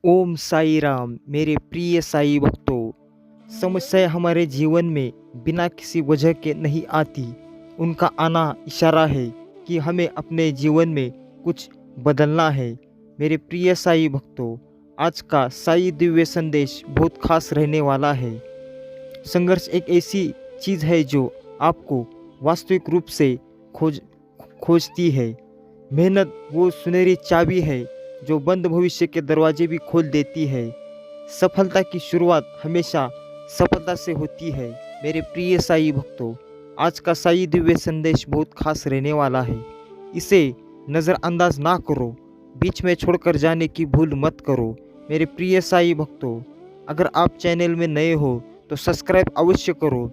ओम साई राम। मेरे प्रिय साई भक्तों, समस्याएं हमारे जीवन में बिना किसी वजह के नहीं आती। उनका आना इशारा है कि हमें अपने जीवन में कुछ बदलना है। मेरे प्रिय साई भक्तों, आज का साई दिव्य संदेश बहुत खास रहने वाला है। संघर्ष एक ऐसी चीज़ है जो आपको वास्तविक रूप से खोजती है। मेहनत वो सुनहरी चाबी है जो बंद भविष्य के दरवाजे भी खोल देती है। सफलता की शुरुआत हमेशा सफलता से होती है। मेरे प्रिय साई भक्तों, आज का साई दिव्य संदेश बहुत खास रहने वाला है। इसे नज़रअंदाज ना करो, बीच में छोड़कर जाने की भूल मत करो। मेरे प्रिय साई भक्तों, अगर आप चैनल में नए हो तो सब्सक्राइब अवश्य करो,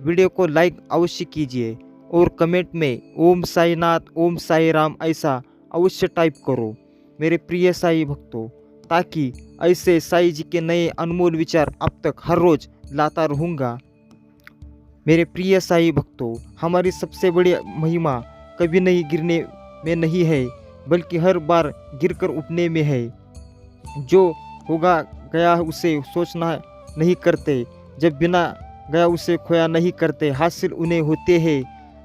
वीडियो को लाइक अवश्य कीजिए और कमेंट में ओम साईनाथ, ओम साई राम ऐसा अवश्य टाइप करो मेरे प्रिय साई भक्तों, ताकि ऐसे साई जी के नए अनमोल विचार अब तक हर रोज लाता रहूँगा। मेरे प्रिय साई भक्तों, हमारी सबसे बड़ी महिमा कभी नहीं गिरने में नहीं है, बल्कि हर बार गिरकर उठने में है। जो होगा गया उसे सोचना नहीं करते, जब बिना गया उसे खोया नहीं करते। हासिल उन्हें होते हैं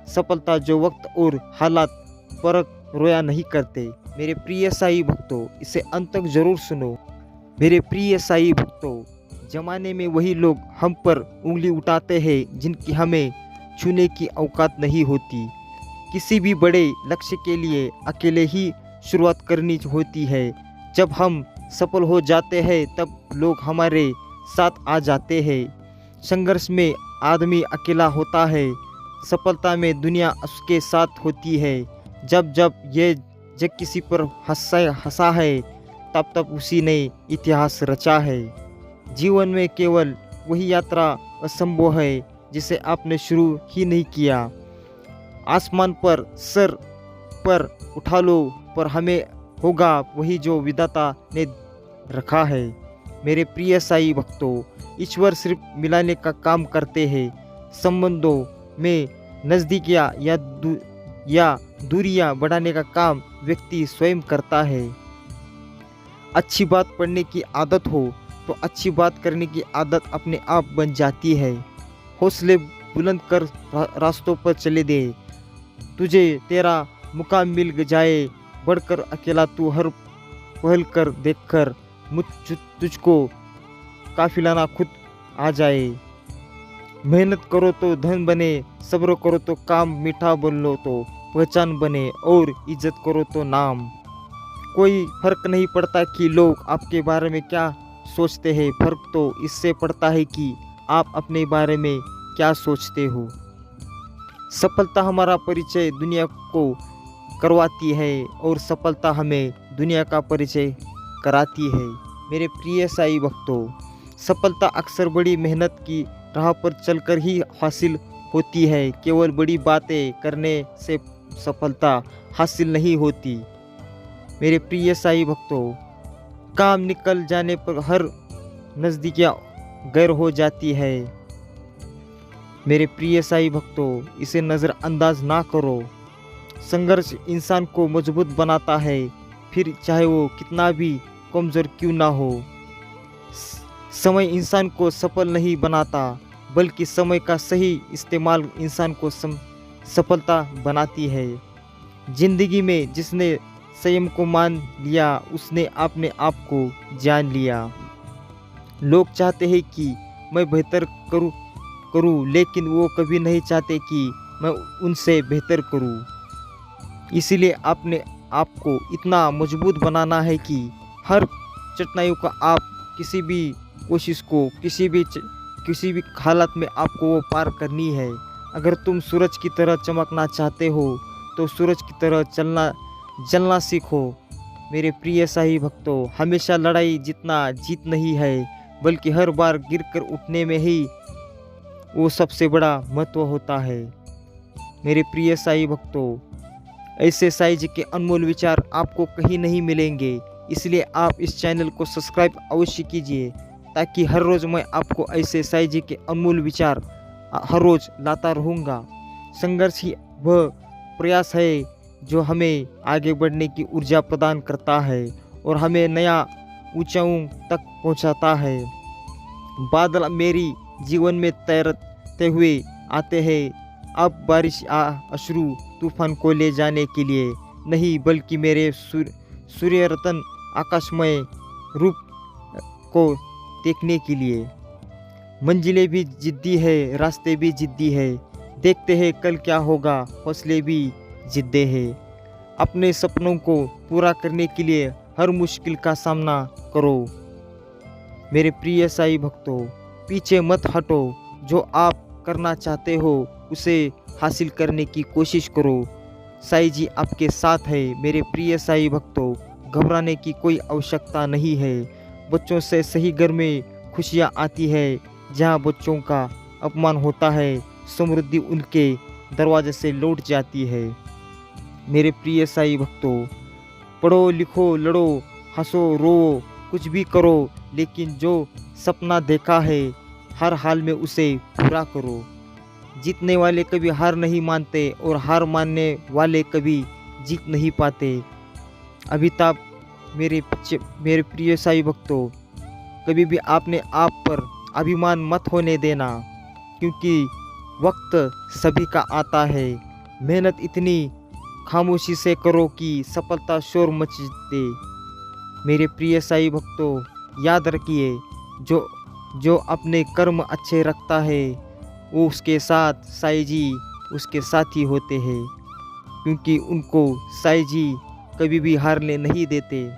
सफलता जो वक्त और हालात परख रोया नहीं करते। मेरे प्रिय साई भक्तों, इसे अंत तक जरूर सुनो। मेरे प्रिय साई भक्तों, जमाने में वही लोग हम पर उंगली उठाते हैं जिनकी हमें छूने की औकात नहीं होती। किसी भी बड़े लक्ष्य के लिए अकेले ही शुरुआत करनी होती है। जब हम सफल हो जाते हैं तब लोग हमारे साथ आ जाते हैं। संघर्ष में आदमी अकेला होता है, सफलता में दुनिया उसके साथ होती है। जब जब ये जग किसी पर हंसा है, तब तब उसी ने इतिहास रचा है। जीवन में केवल वही यात्रा असंभव है जिसे आपने शुरू ही नहीं किया। आसमान पर सर पर उठा लो, पर हमें होगा वही जो विधाता ने रखा है। मेरे प्रिय साई भक्तों, ईश्वर सिर्फ मिलाने का काम करते हैं। संबंधों में नज़दीकियाँ या दूरियां बढ़ाने का काम व्यक्ति स्वयं करता है। अच्छी बात पढ़ने की आदत हो तो अच्छी बात करने की आदत अपने आप बन जाती है। हौसले बुलंद कर रास्तों पर चले दे, तुझे तेरा मुकाम मिल जाए। बढ़कर अकेला तू हर पहल कर, देखकर तुझको काफिलाना खुद आ जाए। मेहनत करो तो धन बने, सब्र करो तो काम मीठा बोलो तो पहचान बने, और इज्जत करो तो नाम। कोई फर्क नहीं पड़ता कि लोग आपके बारे में क्या सोचते हैं, फर्क तो इससे पड़ता है कि आप अपने बारे में क्या सोचते हो। सफलता हमारा परिचय दुनिया को करवाती है और सफलता हमें दुनिया का परिचय कराती है। मेरे प्रिय साई भक्तों, सफलता अक्सर बड़ी मेहनत की राह पर चलकर ही हासिल होती है। केवल बड़ी बातें करने से सफलता हासिल नहीं होती। मेरे प्रिय साई भक्तों, काम निकल जाने पर हर नज़दीकियाँ गैर हो जाती है। मेरे प्रिय साई भक्तों, इसे नज़रअंदाज ना करो। संघर्ष इंसान को मजबूत बनाता है, फिर चाहे वो कितना भी कमज़ोर क्यों ना हो। समय इंसान को सफल नहीं बनाता, बल्कि समय का सही इस्तेमाल इंसान को सफलता बनाती है। जिंदगी में जिसने संयम को मान लिया, उसने अपने आप को जान लिया। लोग चाहते हैं कि मैं बेहतर करूं, लेकिन वो कभी नहीं चाहते कि मैं उनसे बेहतर करूं। इसीलिए अपने आप को इतना मजबूत बनाना है कि हर कठिनाइयों का आप किसी भी कोशिश को किसी भी हालत में आपको वो पार करनी है। अगर तुम सूरज की तरह चमकना चाहते हो तो सूरज की तरह जलना सीखो। मेरे प्रिय साई भक्तों, हमेशा लड़ाई जीतना जीत नहीं है, बल्कि हर बार गिरकर उठने में ही वो सबसे बड़ा महत्व होता है। मेरे प्रिय साई भक्तों, ऐसे साई जी के अनमोल विचार आपको कहीं नहीं मिलेंगे। इसलिए आप इस चैनल को सब्सक्राइब अवश्य कीजिए, ताकि हर रोज़ मैं आपको ऐसे साई जी के अनमोल विचार हर रोज़ लाता रहूँगा। संघर्ष ही वह प्रयास है जो हमें आगे बढ़ने की ऊर्जा प्रदान करता है और हमें नया ऊंचाइयों तक पहुंचाता है। बादल मेरी जीवन में तैरते हुए आते हैं, अब बारिश अश्रु तूफान को ले जाने के लिए नहीं, बल्कि मेरे सूर्य रतन आकाशमय रूप को देखने के लिए। मंजिलें भी जिद्दी है, रास्ते भी जिद्दी है, देखते हैं कल क्या होगा, हौसले भी जिद्दे है। अपने सपनों को पूरा करने के लिए हर मुश्किल का सामना करो। मेरे प्रिय साईं भक्तों, पीछे मत हटो, जो आप करना चाहते हो उसे हासिल करने की कोशिश करो। साईं जी आपके साथ है। मेरे प्रिय साईं भक्तों, घबराने की कोई आवश्यकता नहीं है। बच्चों से सही घर में खुशियाँ आती है, जहाँ बच्चों का अपमान होता है समृद्धि उनके दरवाजे से लौट जाती है। मेरे प्रिय साईं भक्तों, पढ़ो लिखो लड़ो हंसो रो कुछ भी करो, लेकिन जो सपना देखा है हर हाल में उसे पूरा करो। जीतने वाले कभी हार नहीं मानते और हार मानने वाले कभी जीत नहीं पाते। अमिताभ मेरे प्रिय साईं भक्तों, कभी भी आपने आप पर अभिमान मत होने देना, क्योंकि वक्त सभी का आता है। मेहनत इतनी खामोशी से करो कि सफलता शोर मच दे। मेरे प्रिय साईं भक्तों, याद रखिए, जो अपने कर्म अच्छे रखता है वो उसके साथ साईं जी उसके साथी होते हैं, क्योंकि उनको साईं जी कभी भी हारने नहीं देते।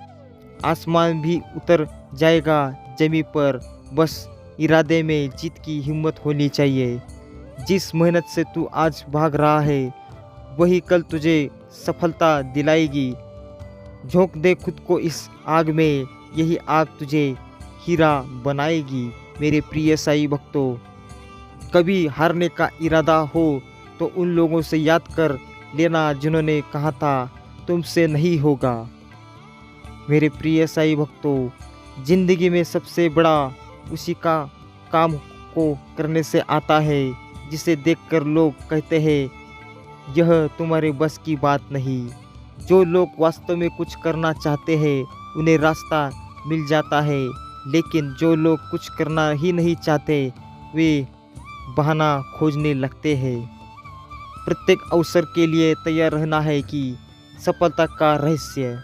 आसमान भी उतर जाएगा जमीन पर, बस इरादे में जीत की हिम्मत होनी चाहिए। जिस मेहनत से तू आज भाग रहा है वही कल तुझे सफलता दिलाएगी। झोंक दे खुद को इस आग में, यही आग तुझे हीरा बनाएगी। मेरे प्रिय साईं भक्तों, कभी हारने का इरादा हो तो उन लोगों से याद कर लेना जिन्होंने कहा था तुमसे नहीं होगा। मेरे प्रिय साईं भक्तों, जिंदगी में सबसे बड़ा उसी का काम को करने से आता है जिसे देखकर लोग कहते हैं यह तुम्हारे बस की बात नहीं। जो लोग वास्तव में कुछ करना चाहते हैं उन्हें रास्ता मिल जाता है, लेकिन जो लोग कुछ करना ही नहीं चाहते वे बहाना खोजने लगते हैं। प्रत्येक अवसर के लिए तैयार रहना है कि सफलता का रहस्य।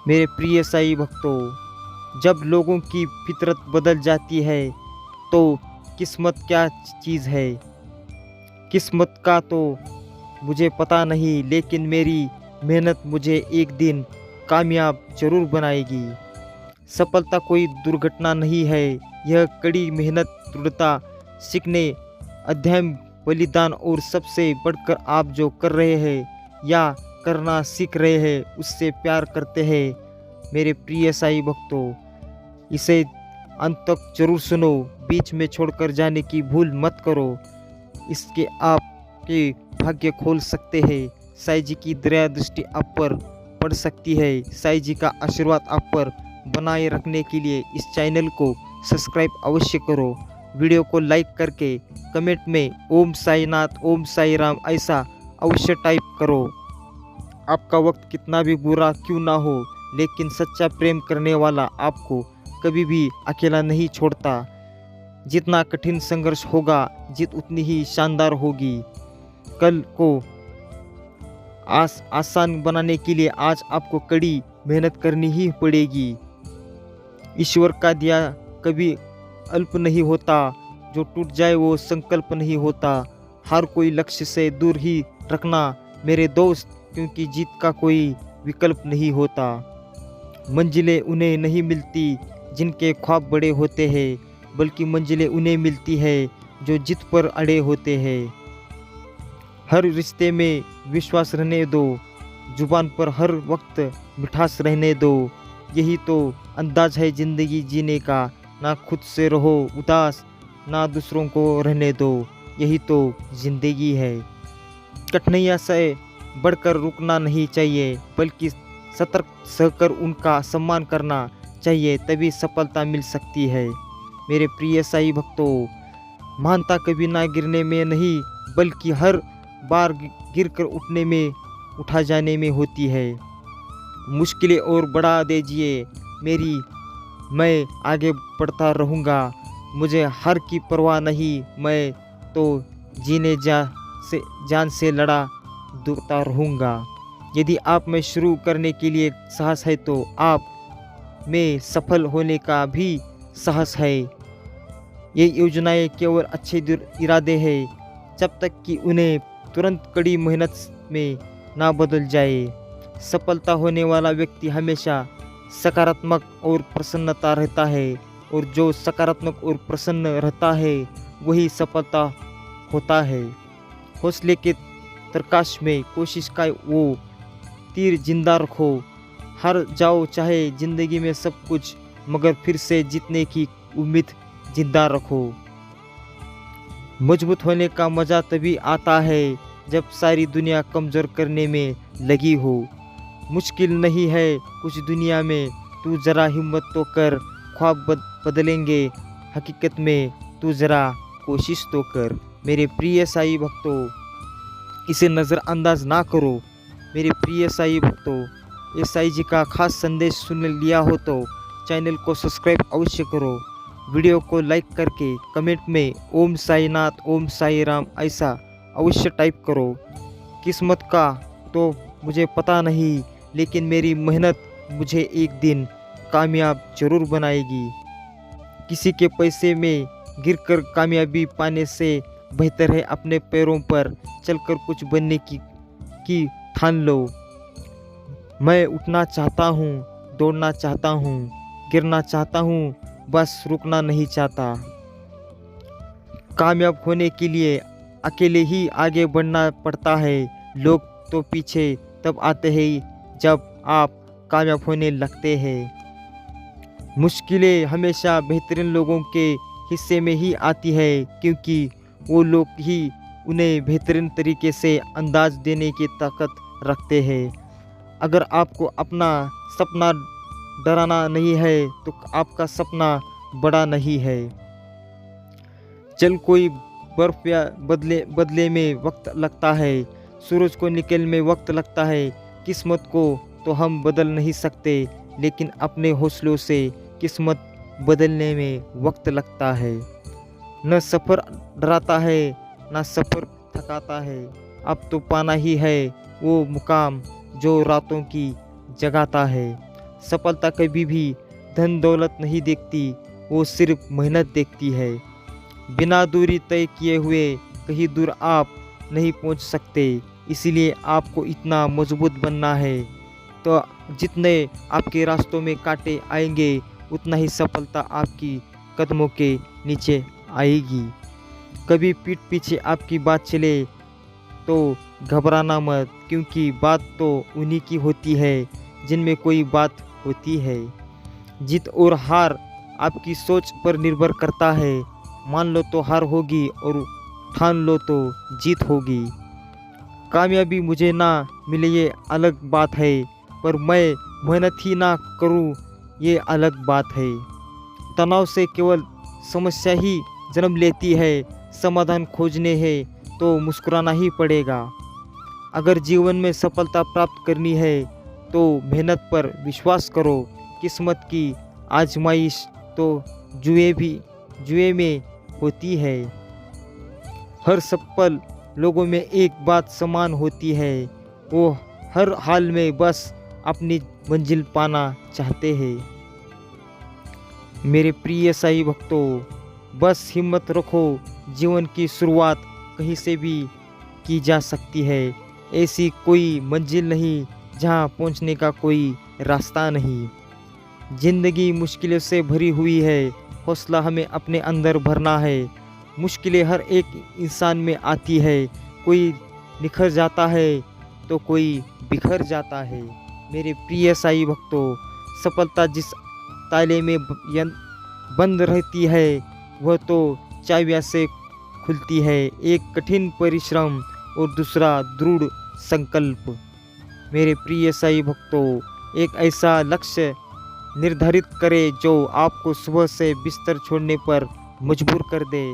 मेरे प्रिय साईं भक्तों, जब लोगों की फितरत बदल जाती है तो किस्मत क्या चीज़ है। किस्मत का तो मुझे पता नहीं, लेकिन मेरी मेहनत मुझे एक दिन कामयाब जरूर बनाएगी। सफलता कोई दुर्घटना नहीं है, यह कड़ी मेहनत, दृढ़ता, सीखने, अध्ययन, बलिदान और सबसे बढ़कर आप जो कर रहे हैं या करना सीख रहे हैं उससे प्यार करते हैं। मेरे प्रिय साईं भक्तों, इसे अंत तक जरूर सुनो, बीच में छोड़कर जाने की भूल मत करो। इसके आपके भाग्य खोल सकते हैं। साईं जी की दया दृष्टि आप पर पड़ सकती है। साईं जी का आशीर्वाद आप पर बनाए रखने के लिए इस चैनल को सब्सक्राइब अवश्य करो। वीडियो को लाइक करके कमेंट में ओम साईनाथ, ओम साई राम ऐसा अवश्य टाइप करो। आपका वक्त कितना भी बुरा क्यों ना हो, लेकिन सच्चा प्रेम करने वाला आपको कभी भी अकेला नहीं छोड़ता। जितना कठिन संघर्ष होगा, जीत उतनी ही शानदार होगी। कल को आसान बनाने के लिए आज आपको कड़ी मेहनत करनी ही पड़ेगी। ईश्वर का दिया कभी अल्प नहीं होता, जो टूट जाए वो संकल्प नहीं होता। हर कोई लक्ष्य से दूर ही रखना मेरे दोस्त, क्योंकि जीत का कोई विकल्प नहीं होता। मंजिलें उन्हें नहीं मिलती जिनके ख्वाब बड़े होते हैं, बल्कि मंजिलें उन्हें मिलती है जो जिद पर अड़े होते हैं। हर रिश्ते में विश्वास रहने दो, जुबान पर हर वक्त मिठास रहने दो। यही तो अंदाज है ज़िंदगी जीने का। ना खुद से रहो उदास, ना दूसरों को रहने दो, यही तो ज़िंदगी है। कठिनाइयों से बढ़कर रुकना नहीं चाहिए, बल्कि सतर्क सहकर उनका सम्मान करना चाहिए, तभी सफलता मिल सकती है। मेरे प्रिय साईं भक्तों, महानता कभी ना गिरने में नहीं, बल्कि हर बार गिरकर उठने में, उठा जाने में होती है। मुश्किलें और बढ़ा दीजिए मेरी, मैं आगे बढ़ता रहूँगा। मुझे हार की परवाह नहीं, मैं तो जीने जान से लड़ा दूरता रहूँगा। यदि आप में शुरू करने के लिए साहस है तो आप में सफल होने का भी साहस है। ये योजनाएं केवल अच्छे इरादे हैं जब तक कि उन्हें तुरंत कड़ी मेहनत में ना बदल जाए। सफलता होने वाला व्यक्ति हमेशा सकारात्मक और प्रसन्नता रहता है, और जो सकारात्मक और प्रसन्न रहता है वही सफलता होता है। हौसले के प्रकाश में कोशिश का वो तीर जिंदा रखो। हार जाओ चाहे जिंदगी में सब कुछ, मगर फिर से जीतने की उम्मीद जिंदा रखो। मजबूत होने का मजा तभी आता है जब सारी दुनिया कमजोर करने में लगी हो। मुश्किल नहीं है कुछ दुनिया में, तू जरा हिम्मत तो कर। ख्वाब बदलेंगे हकीकत में, तू जरा कोशिश तो कर। मेरे प्रिय साईं भक्तों, इसे नज़रअंदाज ना करो। मेरे प्रिय साईं भक्तों, ये साईं जी का खास संदेश सुन लिया हो तो चैनल को सब्सक्राइब अवश्य करो। वीडियो को लाइक करके कमेंट में ओम साईनाथ ओम साई राम ऐसा अवश्य टाइप करो। किस्मत का तो मुझे पता नहीं, लेकिन मेरी मेहनत मुझे एक दिन कामयाब जरूर बनाएगी। किसी के पैसे में गिरकर कामयाबी पाने से बेहतर है अपने पैरों पर चलकर कुछ बनने की ठान लो। मैं उठना चाहता हूँ, दौड़ना चाहता हूँ, गिरना चाहता हूँ, बस रुकना नहीं चाहता। कामयाब होने के लिए अकेले ही आगे बढ़ना पड़ता है। लोग तो पीछे तब आते हैं जब आप कामयाब होने लगते हैं। मुश्किलें हमेशा बेहतरीन लोगों के हिस्से में ही आती है, क्योंकि वो लोग ही उन्हें बेहतरीन तरीके से अंदाज देने की ताकत रखते हैं। अगर आपको अपना सपना डराना नहीं है तो आपका सपना बड़ा नहीं है। चल कोई बर्फ या बदले में वक्त लगता है, सूरज को निकलने में वक्त लगता है। किस्मत को तो हम बदल नहीं सकते, लेकिन अपने हौसलों से किस्मत बदलने में वक्त लगता है। न सफ़र डराता है, न सफ़र थकाता है। अब तो पाना ही है वो मुकाम जो रातों की जगाता है। सफलता कभी भी धन दौलत नहीं देखती, वो सिर्फ मेहनत देखती है। बिना दूरी तय किए हुए कहीं दूर आप नहीं पहुंच सकते, इसलिए आपको इतना मजबूत बनना है। तो जितने आपके रास्तों में कांटे आएंगे उतना ही सफलता आपकी कदमों के नीचे आएगी। कभी पीठ पीछे आपकी बात चले तो घबराना मत, क्योंकि बात तो उन्हीं की होती है जिनमें कोई बात होती है। जीत और हार आपकी सोच पर निर्भर करता है। मान लो तो हार होगी और ठान लो तो जीत होगी। कामयाबी मुझे ना मिले ये अलग बात है, पर मैं मेहनत ही ना करूं ये अलग बात है। तनाव से केवल समस्या ही जन्म लेती है, समाधान खोजने हैं तो मुस्कुराना ही पड़ेगा। अगर जीवन में सफलता प्राप्त करनी है तो मेहनत पर विश्वास करो। किस्मत की आजमाइश तो जुए में होती है। हर सफल लोगों में एक बात समान होती है, वो हर हाल में बस अपनी मंजिल पाना चाहते हैं। मेरे प्रिय साईं भक्तों, बस हिम्मत रखो। जीवन की शुरुआत कहीं से भी की जा सकती है। ऐसी कोई मंजिल नहीं जहां पहुंचने का कोई रास्ता नहीं। जिंदगी मुश्किलों से भरी हुई है, हौसला हमें अपने अंदर भरना है। मुश्किलें हर एक इंसान में आती है, कोई निखर जाता है तो कोई बिखर जाता है। मेरे प्रिय साईं भक्तों, सफलता जिस ताले में बंद रहती है वह तो चाबियों से खुलती है। एक कठिन परिश्रम और दूसरा दृढ़ संकल्प। मेरे प्रिय साईं भक्तों, एक ऐसा लक्ष्य निर्धारित करें जो आपको सुबह से बिस्तर छोड़ने पर मजबूर कर दे।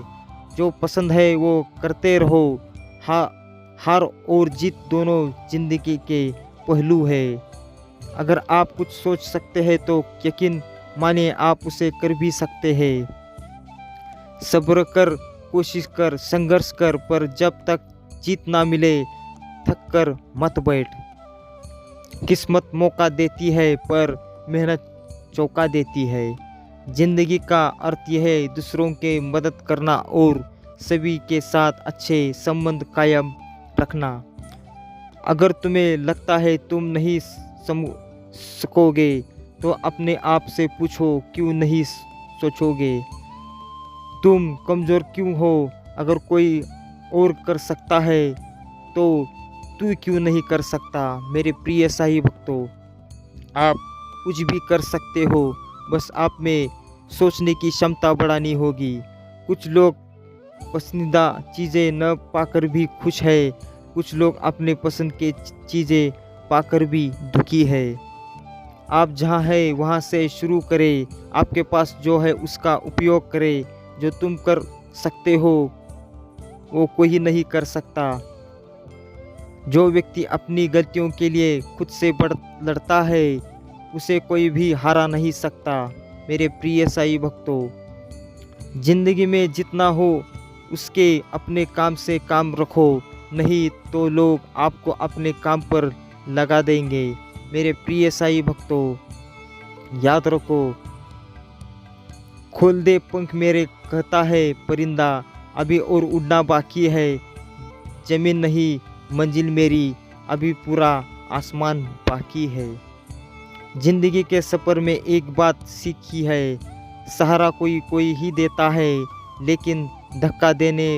जो पसंद है वो करते रहो। हार और जीत दोनों जिंदगी के पहलू है। अगर आप कुछ सोच सकते हैं तो यकीन मानिए आप उसे कर भी सकते हैं। सब्र कर, कोशिश कर, संघर्ष कर, पर जब तक जीत ना मिले थक कर मत बैठ। किस्मत मौका देती है पर मेहनत चौका देती है। जिंदगी का अर्थ यह है दूसरों के मदद करना और सभी के साथ अच्छे संबंध कायम रखना। अगर तुम्हें लगता है तुम नहीं सकोगे तो अपने आप से पूछो क्यों नहीं सोचोगे। तुम कमज़ोर क्यों हो? अगर कोई और कर सकता है तो तू क्यों नहीं कर सकता? मेरे प्रिय साईं भक्तों, आप कुछ भी कर सकते हो, बस आप में सोचने की क्षमता बढ़ानी होगी। कुछ लोग पसंदीदा चीज़ें न पाकर भी खुश है, कुछ लोग अपने पसंद के चीज़ें पाकर भी दुखी है। आप जहाँ है वहाँ से शुरू करें। आपके पास जो है उसका उपयोग करें। जो तुम कर सकते हो वो कोई नहीं कर सकता। जो व्यक्ति अपनी गलतियों के लिए खुद से लड़ता है उसे कोई भी हरा नहीं सकता। मेरे प्रिय साईं भक्तों, जिंदगी में जितना हो उसके अपने काम से काम रखो, नहीं तो लोग आपको अपने काम पर लगा देंगे। मेरे प्रिय साईं भक्तों, याद रखो, खोल दे पंख मेरे कहता है परिंदा, अभी और उड़ना बाकी है। जमीन नहीं मंजिल मेरी, अभी पूरा आसमान बाकी है। जिंदगी के सफ़र में एक बात सीखी है, सहारा कोई कोई ही देता है, लेकिन धक्का देने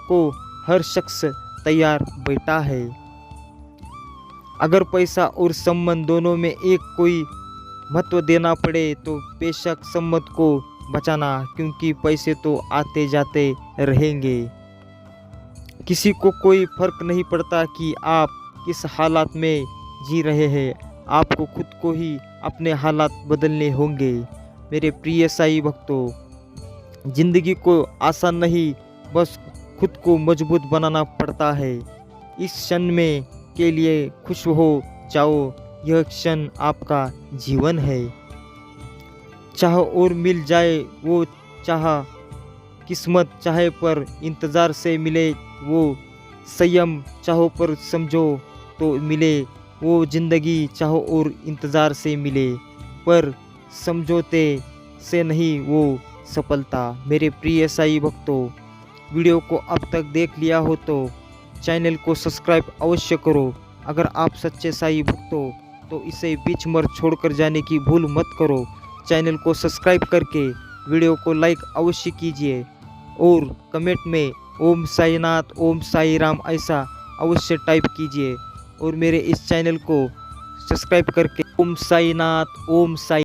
को हर शख्स तैयार बैठा है। अगर पैसा और संबंध दोनों में एक कोई महत्व देना पड़े तो बेशक संबंध को बचाना, क्योंकि पैसे तो आते जाते रहेंगे। किसी को कोई फर्क नहीं पड़ता कि आप किस हालात में जी रहे हैं, आपको खुद को ही अपने हालात बदलने होंगे। मेरे प्रिय साईं भक्तों, जिंदगी को आसान नहीं, बस खुद को मजबूत बनाना पड़ता है। इस क्षण में के लिए खुश हो जाओ, यह क्षण आपका जीवन है। चाह और मिल जाए वो चाह, किस्मत चाहे पर इंतज़ार से मिले वो संयम, चाहो पर समझो तो मिले वो ज़िंदगी, चाहो और इंतज़ार से मिले पर समझौते से नहीं वो सफलता। मेरे प्रिय साईं भक्तों, वीडियो को अब तक देख लिया हो तो चैनल को सब्सक्राइब अवश्य करो। अगर आप सच्चे साईं भक्त हो तो इसे बीच में छोड़कर जाने की भूल मत करो। चैनल को सब्सक्राइब करके वीडियो को लाइक अवश्य कीजिए और कमेंट में ओम साईनाथ, ओम साई राम ऐसा अवश्य टाइप कीजिए और मेरे इस चैनल को सब्सक्राइब करके ओम साईनाथ, ओम साई